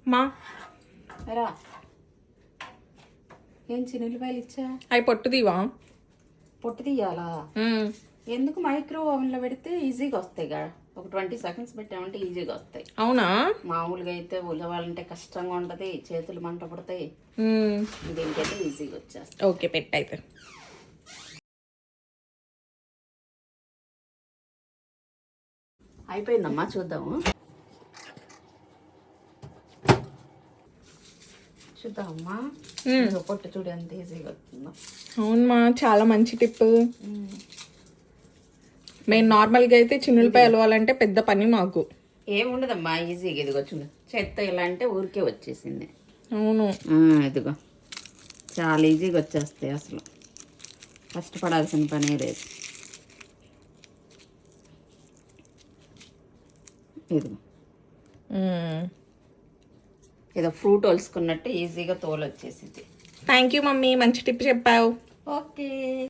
మా రా ఏం చిన్నులపాయలు ఇచ్చా అవి పొట్టుదివా? పొట్టు తీయాలా? ఎందుకు మైక్రో ఓవెన్లో పెడితే ఈజీగా వస్తాయి కదా, ఒక 20 seconds పెట్టామంటే ఈజీగా వస్తాయి. అవునా? మామూలుగా అయితే ఉలవాలంటే కష్టంగా ఉంటుంది, చేతులు మంట పడతాయి. దీనికైతే ఈజీగా వచ్చేస్తాయి. ఓకే పెట్టయితే. అయిపోయిందమ్మా, చూద్దాము చూద్దామమ్మా. పొట్టు చూడు ఎంత ఈజీగా వస్తుందో. అవునమ్మా, చాలా మంచి టిప్. మేము నార్మల్గా అయితే చిన్నులపై అలవాలంటే పెద్ద పని మాకు. ఏముండదమ్మా, ఈజీగా. ఇదిగో చూడు, చెత్త ఇలా అంటే ఊరికే వచ్చేసింది. అవును, ఇదిగో చాలా ఈజీగా వచ్చేస్తాయి, అసలు కష్టపడాల్సిన పనే లేదు. ఇదిగో ఏదో ఫ్రూట్ వలుసుకున్నట్టు ఈజీగా తోలు వచ్చేసింది. థ్యాంక్ యూ మమ్మీ, మంచి టిప్ చెప్పావు. ఓకే.